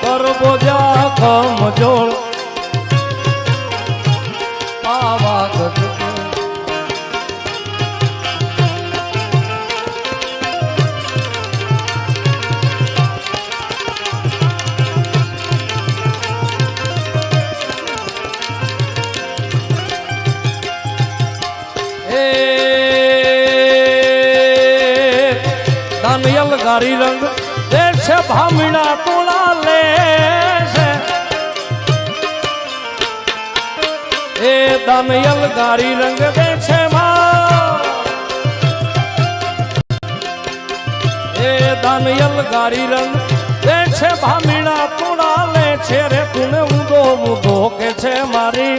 કરબોજા કમજોર પાવાગઢ दानियल गारी रंग देश भामिना तोला ले ए दानियल गारी रंग देश ए दानियल गारी रंग देश भामिना तोला ले छे रे तूने ऊंधो ऊंधो के छे मारी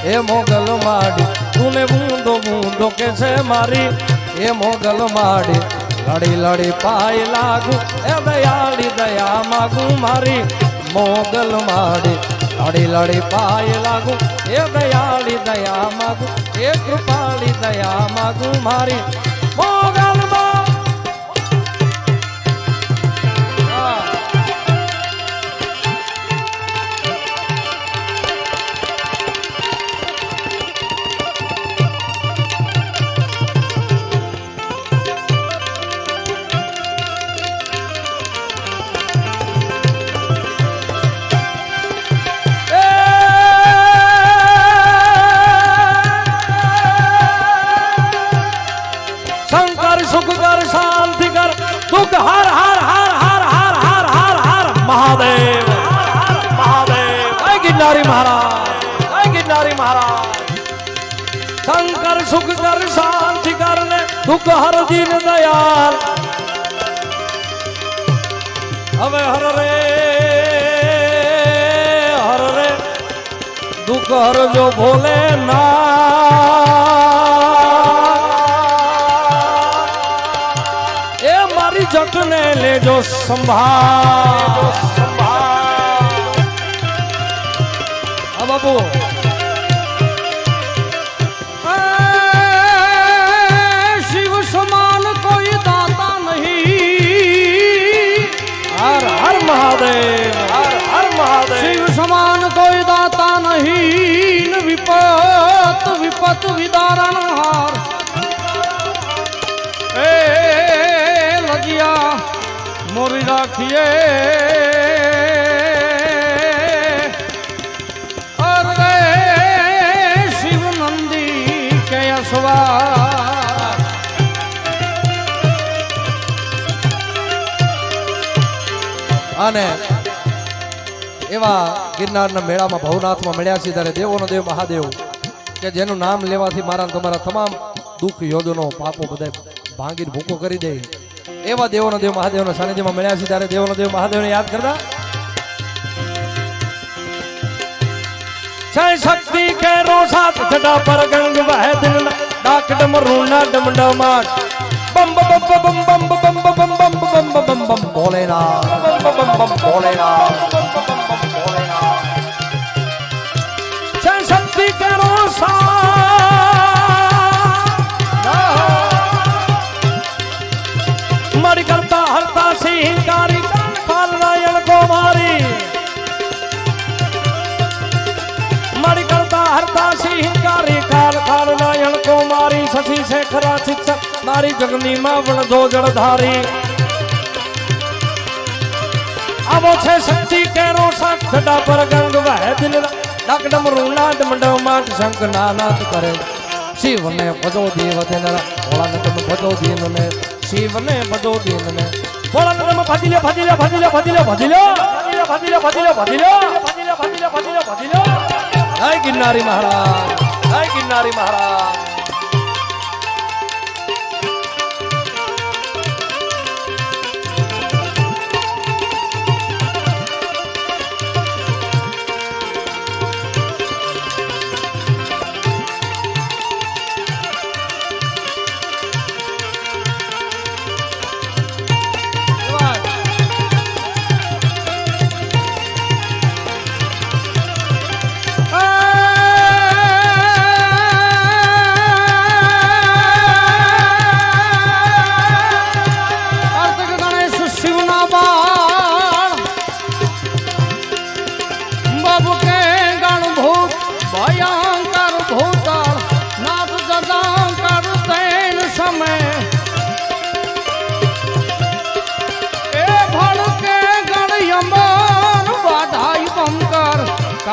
ए मोगल माड़ी तूने ऊंधो ऊंधो के छे मारी ए मोगल माड़ी लड़ी लड़ी पाई लागू ए दयाली दया मागू मारी मोगल माड़ी लड़ी लड़ी पाई लागू ए दयाली दया मागू ए कृपाली दया मागू मारी मोगल मा सुख कर शांति कर दुख हर हर हर हर हर हर हर हर महादेव महादेव जय गिरनारी महाराज जय गिरनारी महाराज शंकर सुख कर शांति कर ले दुख हर दीन दयाल हवे हर रे दुख हर जो भोले ना जटने ले जो संभाल अब बाबू शिव समान कोई दाता नहीं हर हर महादेव हर हर महादेव शिव समान कोई दाता नहीं विपत विपत विदारण हार मोरी राखिए और शिव नंदी के सवार અને એવા ગિરનારના મેળામાં ભવનાથમાં મળ્યા છે ત્યારે દેવોનો દેવ મહાદેવ કે જેનું નામ લેવાથી મારા તમારા તમામ દુઃખ યોજનો પાપો બધા ભાંગીને ભૂકો કરી દે એવા દેવોનો દેવ મહાદેવના સાનિધ્યમાં મળ્યા છે ત્યારે દેવોનો દેવ મહાદેવને યાદ કરતા જય શક્તિ કે રોસાત જટા પર ગંગ વહે દિન ડાક ડમરૂના ડમડમાટ બમ બમ બમ બમ બમ બમ બમ બમ બમ બમ બમ ભોલેનાથ બમ બમ બમ ભોલેનાથ જય શક્તિ કે રોસાત मरी करता हरता सिंहकारी काल नारायण को मारी मरी करता हरता सिंहकारी काल काल नारायण को मारी शशि शेखरा शिक्षक मारी जगनी मावण दो जड़धारी आवो छे शक्ति केरो साथ छटा पर गंग वह दिन डाकडम रूना डमडम माट शंख नानाथ करे शिव ने भजो देव देनरा भोला ने तुम भजो दीन ने शिव ने भजो दीन ने भोला ने तुम भजिले भजिले भजिले भजिले भजिले भजिले भजिले भजिले भजिले भजिले भजिले भजिले जय गिरनारी महाराज जय गिरनारी महाराज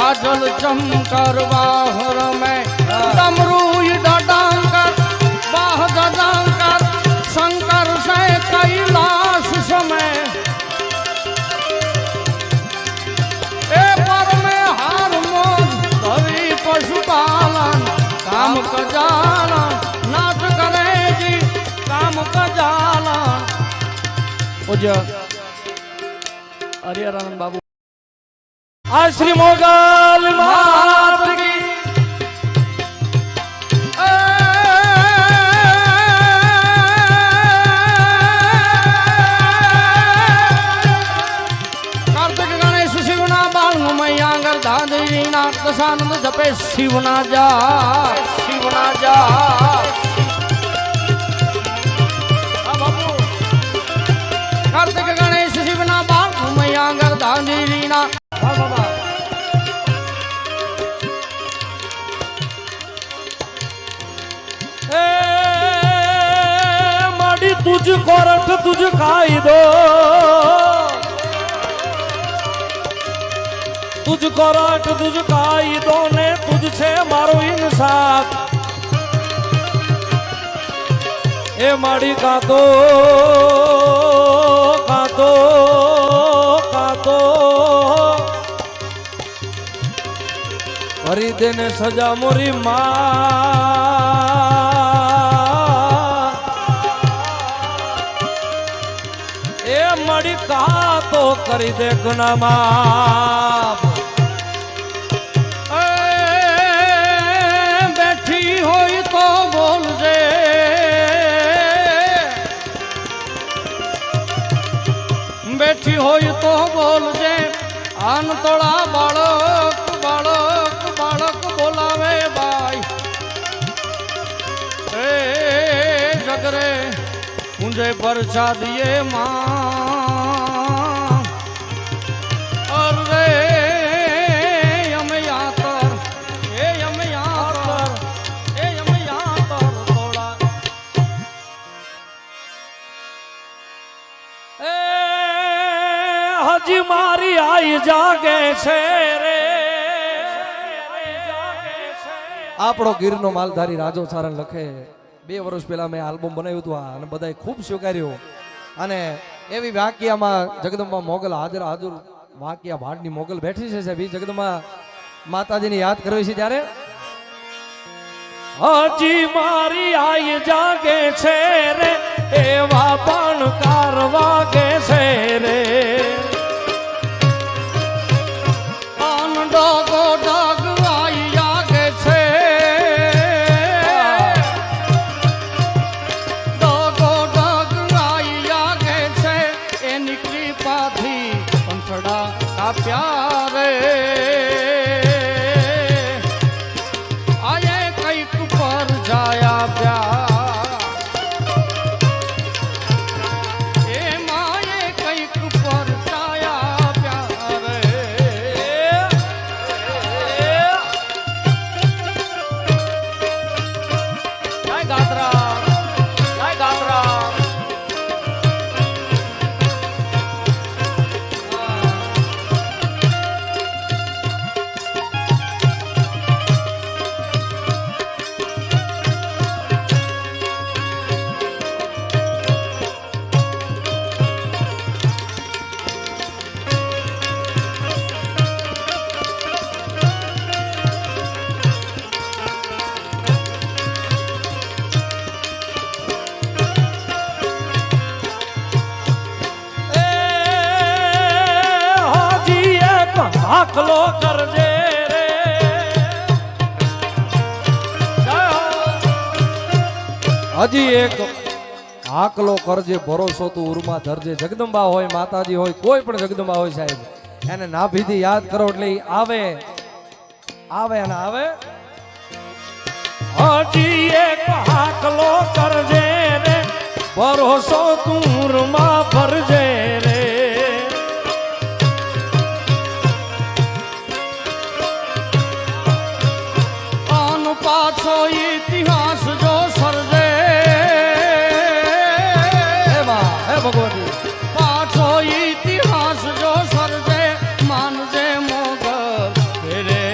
काजल चमकर बाहर में डमरू डडांकर बाह डडांकर शंकर से कैलाश समय ए पर में हार मोद धरी पशुपालन काम कजाला नाच करे जी काम कजाला पूज्य हरिहरानंद बाबू आज श्री मोगल मात की कार्तिक गणेश शिवना बाल मैया गर्धादेवी नाथ दशानंद जपे शिवना जा कार्तिक गणेश शिवना बाल मैया गर्धादेवी नाथ माड़ी तुझको रख तुझ खाई दो तुझको रख तुझ खाई दो ने तुझसे मारो इंसाफ ए माड़ी का तो हरी देने सजा मोरी माँ ए मड़ी का तो करी दे गुना माफ बैठी होई तो बोल जे बैठी होई तो बोल जे आन तोड़ा बालक बालक बालक बोलावे बाई ए जगरे मुझे परचा दिए माँ और रे हम यहाँ तर ए हम यहाँ तर ए हम यहाँ तर थोड़ा ए हजी मारी आई जागे छे रे આપણો ગીરનો માલધારી રાજો સારણ લખે 2 વર્ષ પહેલા મેં આલ્બમ બનાવ્યું હતું અને બધાએ ખૂબ સ્વીકાર્યું અને એવી વાક્યામાં જગદંબા મોગલ હાજર વાક્યા ભાડની મોગલ બેઠી છે સાહેબ જગદંબા માતાજીને યાદ કરવી છે ત્યારે હજી મારી આઈ જાગે છે રે એવા પણ કારવાગે છે રે આન ડોગો ડોગ આઈ જાગે છે ડોગો ડોગ આઈ જાગે છે એની કૃપાથી પંથડા કાપ્યા રે આયે કઈક પર જાયા પ્યા આખલો કરજે રે હજી એક આકલો કરજે ભરોસો તું ઉર્મા ધરજે જગદંબા હોય માતાજી હોય કોઈ પણ જગદંબા હોય સાહેબ એને નાભીથી યાદ કરો એટલે આવે અને આવે હજી એક આકલો કરજે રે ભરોસો તું ઉર્મા ભરજે રે પાછો ઇતિહાસ જો સર્જે હે ભગવતી પાછો ઇતિહાસ જો સર્જે માનજે મોગલ ફેરે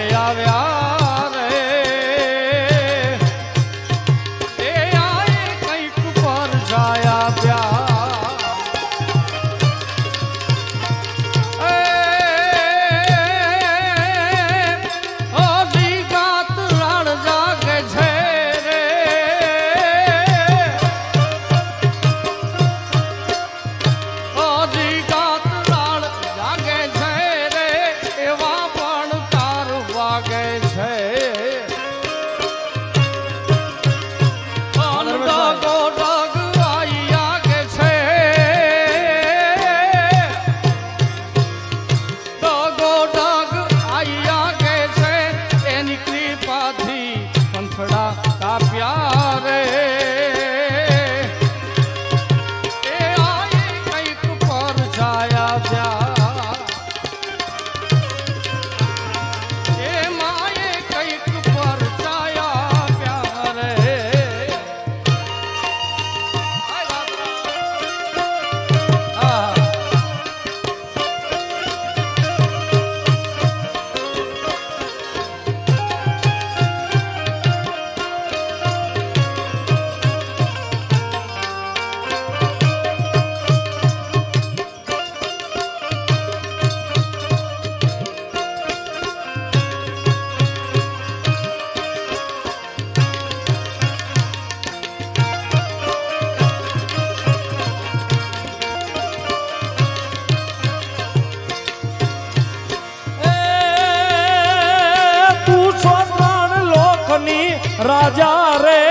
લોકની રાજા રે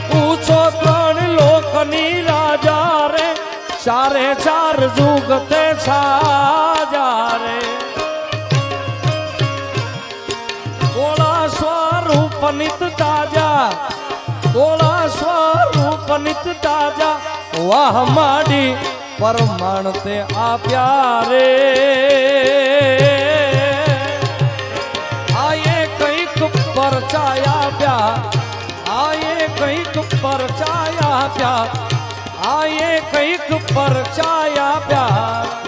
પૂછો ત્રણ લોકની રાજા રે ચારે ચાર જુગતે છાજા રે ઓળા સ્વરૂપ નિત તાજા ઓળા સ્વરૂપ નિત તાજા વાહ માડી પરમાણ તે આપ્યા રે આયે કંઈક પરચાયા પ્યા આયે કંઈક પરચાયા પ્યા આયે કંઈક પરચાયા પ્યા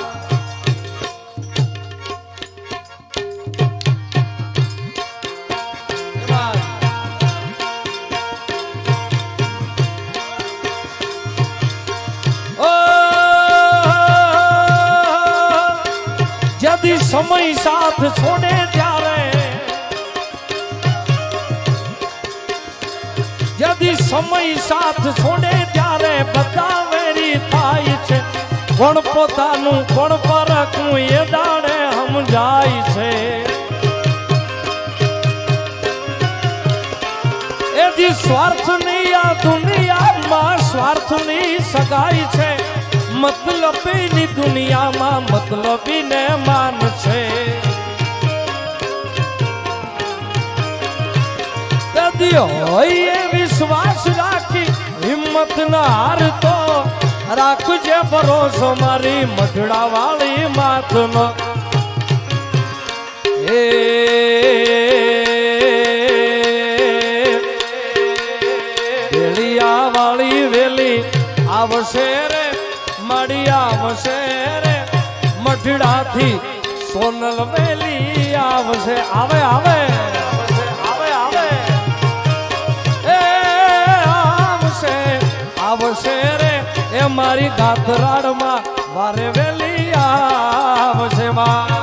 यदि समय साथ छोड़े ત્યારે यदि સમય સાથ છોડે ત્યારે બધા વેરી થાય છે કોણ પોતાનું કોણ પરખું એ દાડે સમજાય છે એથી સ્વાર્થની આ દુનિયામાં સ્વાર્થની સગાઈ છે મતલબીની દુનિયામાં મતલબીને માન છે હોય એ વિશ્વાસ રાખી હિંમત ના હારતો રાખજે ભરોસો મારી મઢડા વાળી માતનો એ વેલિયા વાળી વેલી આવશે રે મળી આવશે રે મઢડાથી સોનલ વેલી આવશે આવે આવે આવશે રે એ મારી ગાથરાડમાં વારે વેલી આવશે માં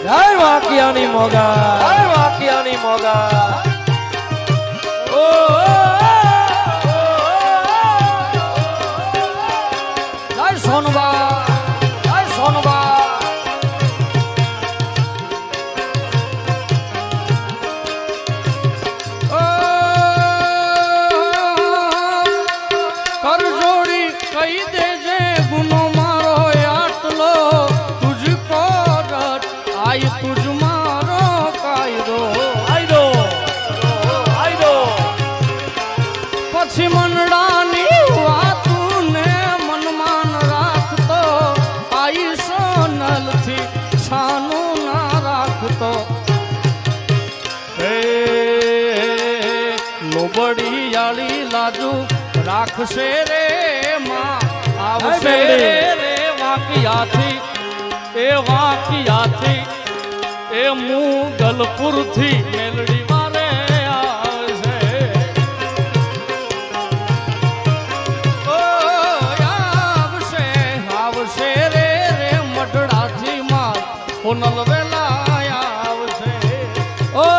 જય વાકિયાની મોગા જય વાકિયાની મોગા ઓ જય સોનબા જય સોનબા કરજોડી કહી દેજે ગુનો મારો આટલો તુજકો રટ આય તુજ મારો કાયદો આયદો પછી મનડાની વાતું ને મનમાન રાખતો આઈ સોનલથી છાનું ના રાખતો હે લોબડી યાળી લાજુ રાખશે રે માં આવશે રે વાકિયાથી એ વાકિયાથી એ મુગલપુરથી મેલડી મારે આવશે ઓ આવશે આવશે રે મઢડાથી માર સોનલ વેલા આવશે ઓ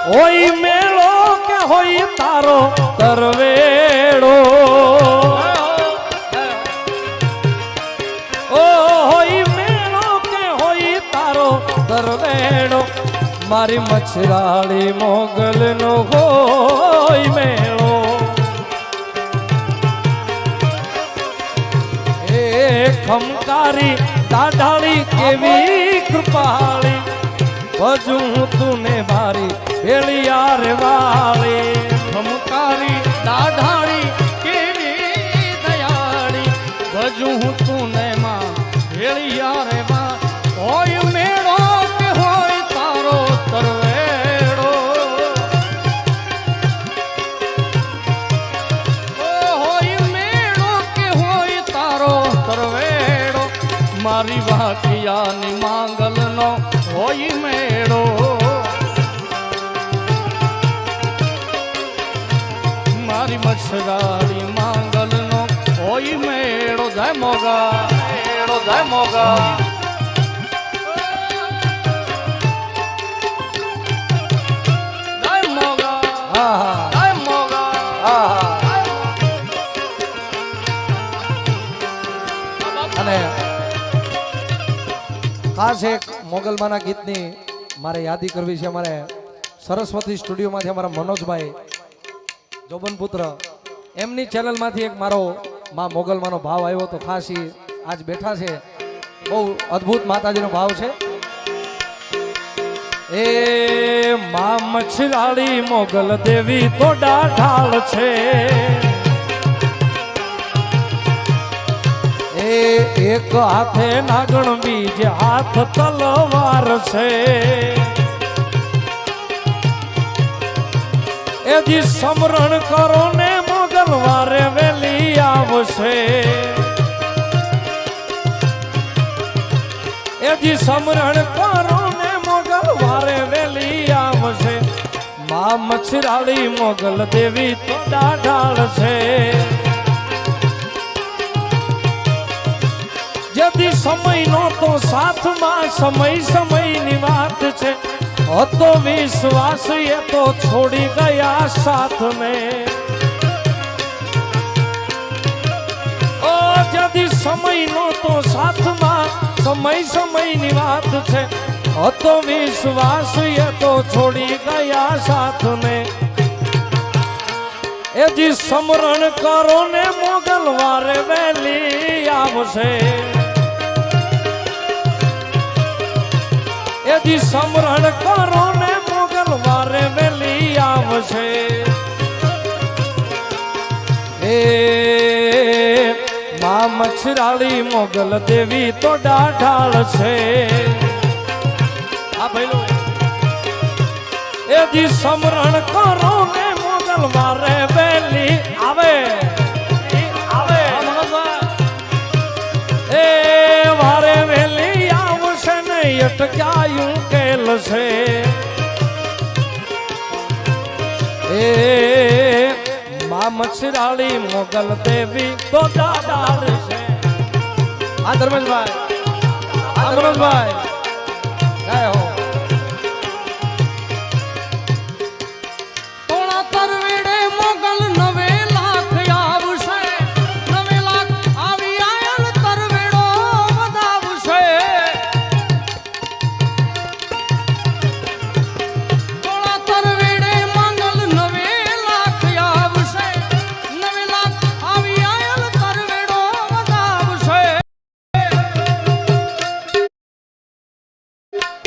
હોય મેળો કે હોય તારો તરવેડો ઓ હોય મેળો કે હોય તારો તરવેડો મારી મચ્છરાળી મોગલનો હોય મેળો એ ખમકારી દાઢાળી કેવી કૃપાળી ભજુ તુને મારી વેલિયા રે વાળી ખમકારી દાઢાળી કેવી દયાળી ભજુ તુને માં ભેળિયા રે માં હોય મેળો કે હોય તારો તરવેડો હોય મેળો કે હોય તારો તરવેડો મારી વાકિયાની માંગલનો હોય મેળો મારી મચ્છરાળી માંગલનો હોય મેળો જય મોગા મેળો જય મોગા જય ખાસ એક મોગલમાના ગીતની મારે યાદી કરવી છે. અમારે સરસ્વતી સ્ટુડિયોમાંથી અમારા મનોજભાઈ જોબનપુત્ર એમની ચેનલમાંથી એક મારો માં મોગલમાનો ભાવ આવ્યો તો ખાસ ઈ આજ બેઠા છે. બહુ અદ્ભુત માતાજીનો ભાવ છે. એ માં મછરાળી મોગલ દેવી તો ડાઢાળ છે. એ એક હાથે નાગણ બીજે હાથ તલવાર છે. એજી સમરણ કરો ને મોગલવારે વેલી આવશે. એજી સમરણ કરો ને મોગલવારે વેલી આવશે. માં મછરાળી મોગલ દેવી તો ડાઢાળ છે. यदि समय नो तो साथ में समय समय नी बात छे. तो विश्वास ये तो छोड़ी गया साथ में. ओ यदि समय नो तो साथ में समय समय नी बात छे. तो विश्वास ये तो छोड़ी गया साथ में. ए जी समरण करो ने मोगलवारे वेली आवशे. यदि समरण करो ने मोगलवारे वेली आवशे. ए मां मछराળી मोगल देवी तो ડાઢાળ છે. आ भाईलो यदि समरण करो ने मोगलवारे वेली आवे आवे. ए वारे वेली आवशे ने अटकायूं केल से. ए मां मछराળી मोगल देवी तो ડાઢાળ છે. આ ધર્મેશભાઈ આ ધર્મેશભાઈ જય હો.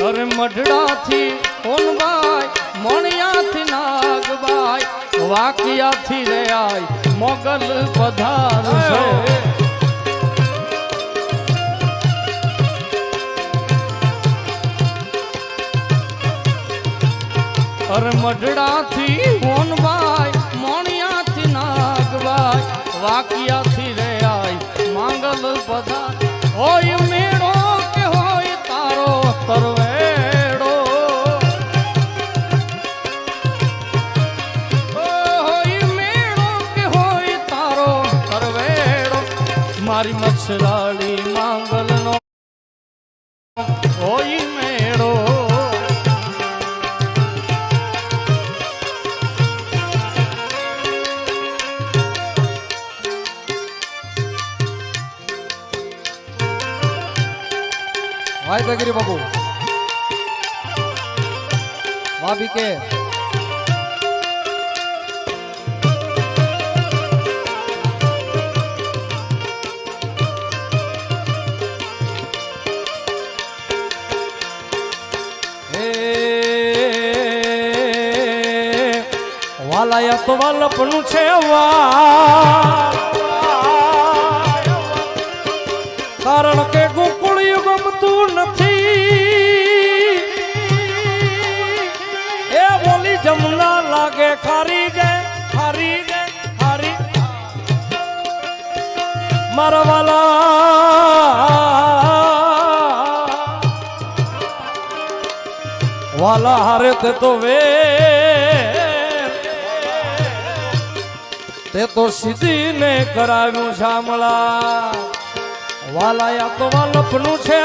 अरे मढड़ा थी कोनबाई मोणिया थी नागबाई वाकिया थी रे आई मोगल पधार से. अरे मढड़ा थी कोनबाई मोणिया थी नागबाई वाकिया थी रे आई मांगल पधार. होय मेड़ो के होय तारो तरवे. मारी मछराળી मांगल नो होई मेड़ो. वाह दगरी बाबू वाह बीके. વાલાયા તો વાલપનું છે કારણ કે ગોકુળિયું ગમતું નથી. એ બોલી જમના લાગે ખારી ગે ખારી ગે ખારી. મારા વાલા હારે તે તો વે તે તો સીધી ને કરાવ્યું શામળા. વાલાયા તો વાલપનું છે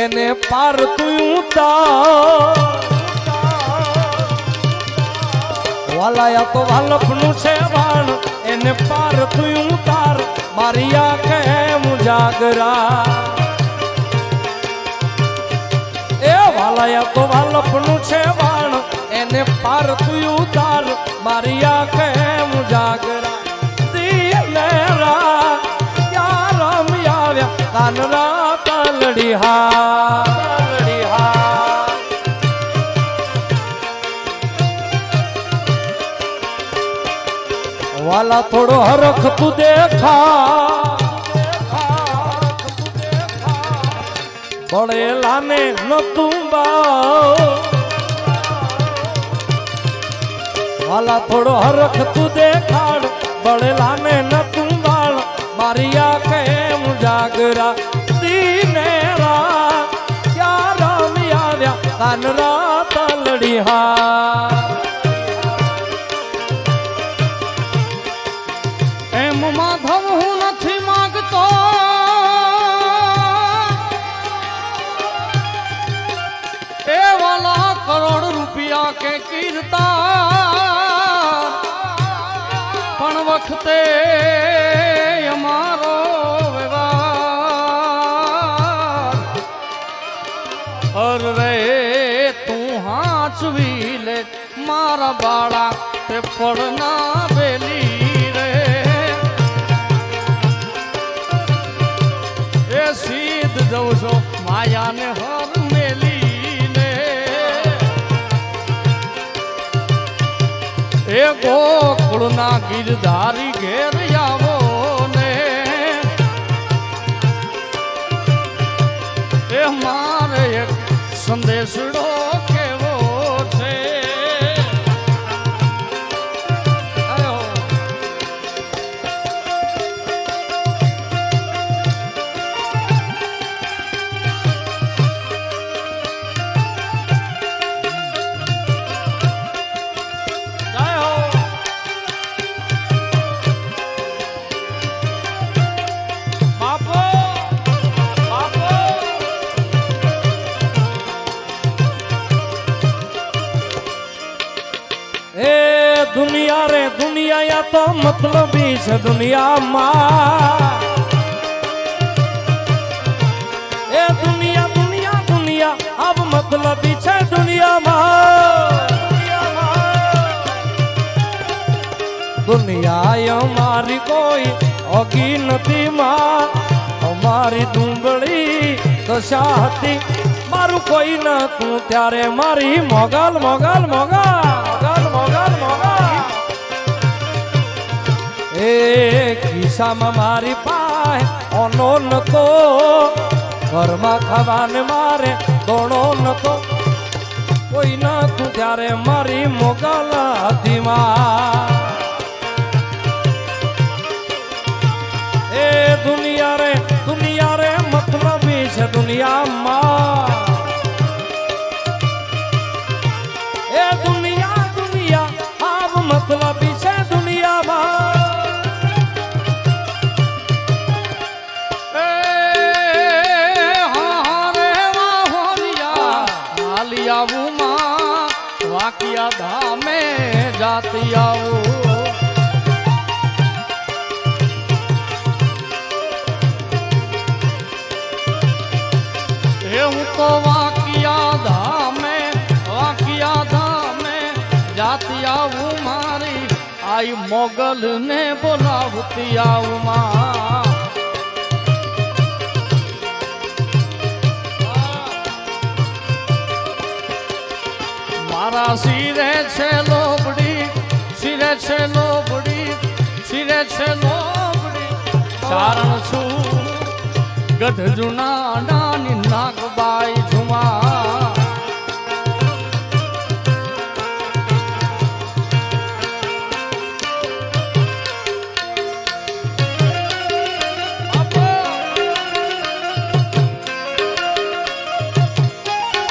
એને પાર તું ઉતાર. વાલાયા તો વાલપનું છે વાણ એને પાર તું ઉતાર. મારી આંખે મુજાગરા એ વાલાયા તો વાલપનું છે વાણ એને પાર તું ઉતાર મારી આંખે મુજાગરા દિલેરા યાર રમી આવ્યા કાનરા તલડી હા વાલા થોડો હરખ તું દેખા બળેલા ને નતું વાલા થોડો હરખ તું દેખાડ બળેલા ને નતું બાળ મારી આંખે મુજાગરા દીને રા ક્યાં રમી આવ્યા કાનરા તલડી હા એમ માધવ હું નથી માંગતો એ વાલા કરોડ રૂપિયા કે કીર્તા પણ વખતે અમારો વ્યવહાર અરે તું હાચવી લે મારા બાળા તે પડના બેલી રે એ સીધ જઉં છો માયાને હર મેલીને એ ગોકુળના ગીરધારી ઘેર આવો ને એ મારે એક સંદેશડો કેવો છે दुनिया रे दुनिया या तो मतलबी છે દુનિયામાં એ દુનિયા દુનિયા દુનિયા અબ મતલબી છે દુનિયામાં દુનિયા અમારી કોઈ ઓગી નથી માં અમારી દુંબળી દશા હતી મારું કોઈ નતું ત્યારે મારી મોગલ મોગલ મોગલ મોગલ મોગલ એ ખિસ્સામાં મારી પાય ઓનો નતો ઘરમાં ખાવાને મારે દોણો નતો કોઈ નતું ત્યારે મારી મોગલ હતી માં એ દુનિયા રે મતલબી છે દુનિયામાં એ દુનિયા દુનિયા આબ મતલબી છે દુનિયામાં આવું માં વાકિયા ધામે જાતી આવું હું તો વાકિયા ધામે જાતી આવું મારી આઈ મોગલ ને બોલાવતી આવું માં મારા શિરે છે લોબડી શિરે છે લોબડી શિરે છે લોબડી ચારણ છું ગઢ જુના નાની નાગબાઈ ઝુમા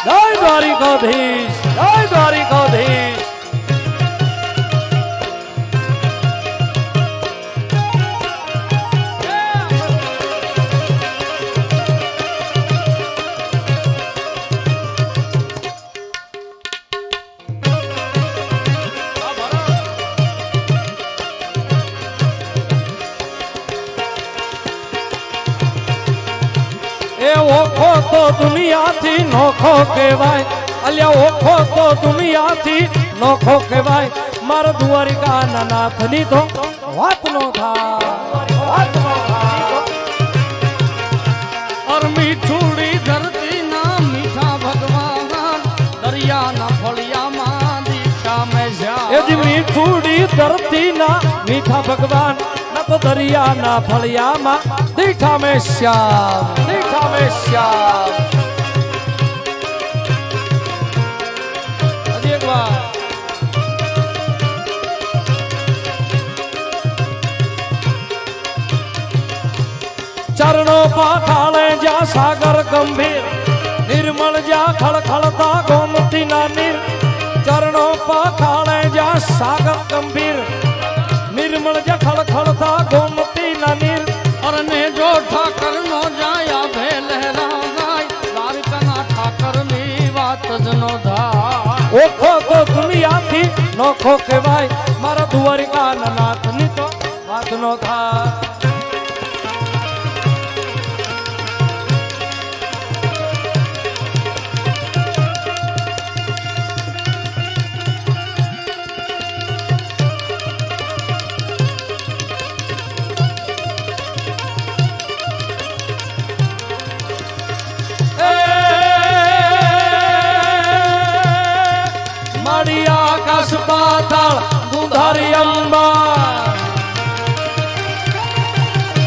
જય દ્વારિકાધીશ જય દ્વારિકાધીશ એ ઓખો તો દુનિયાથી નોખો કહેવાય અલ્યા ઓખો તો દુનિયાથી નોખો કહેવાય મારા દ્વારિકાના નાથની તો વાત નો થાય વાત નો થાય और मीठूड़ी धरती ना मीठा भगवान दरिया ना फलिया मां दीक्षा में એ જી મીઠુડી ધરતી ના મીઠા ભગવાન ના તો દરિયા ના ફળિયામાં દીઠા મેં શ્યામ દીઠા મેં શ્યામ હજી એક વાર ચરણો પાખાળે જ્યાં સાગર ગંભીર નિર્મળ જ્યાં ખળખળતા ગોમતી ના નીર ચરણો પાખાળે જ્યાં સાગર ગંભીર નિર્મળ જ્યાં ખળખળતા ગોમતી ના નીર और ने जो ठाकर नो जाया भे लहरा गाय द्वारका ठाकर ની વાત જ નો થાય ઓખો તો દુનિયાથી નોખો કહેવાય મારા દ્વારિકાના નાથની તો વાત નો થાય આકાશ પાતાળ દુધારી અંબા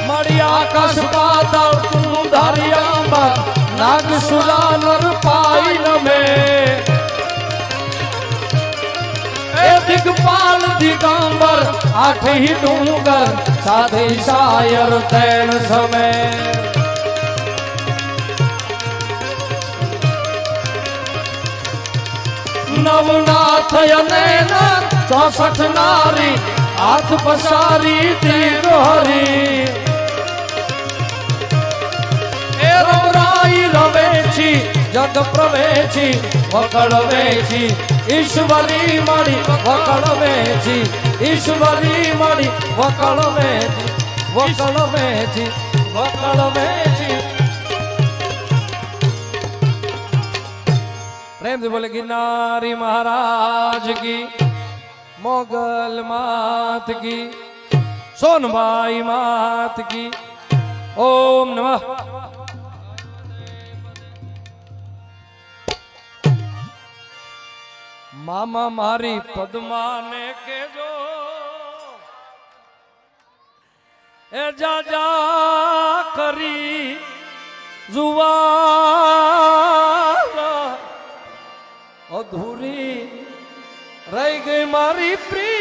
મળી આકાશ પાતાળ દુધારી અંબા નાગ સુરાનર પાઈ નમે એ દિગપાલ દિગંબર આઠી ડુંગર સાથે શાયર તેણ સમે નવનાથ અને 64 નારી હાથ પસારી તીરોહરી એ રવરાઈ રવેછી જગ પ્રવેશી વકળવેછી ઈશ્વરી મળી વકળવેછી ઈશ્વરી મળી વકળવેછી વકળવેછી વકળવેછી प्रेम से बोले गिरनारी महाराज की मोगल मात की सोनबाई मात की ओम नमः मामा मारी पद्माने के जो ए जा जा करी जुआ अधूरी रह गई मारी प्रिय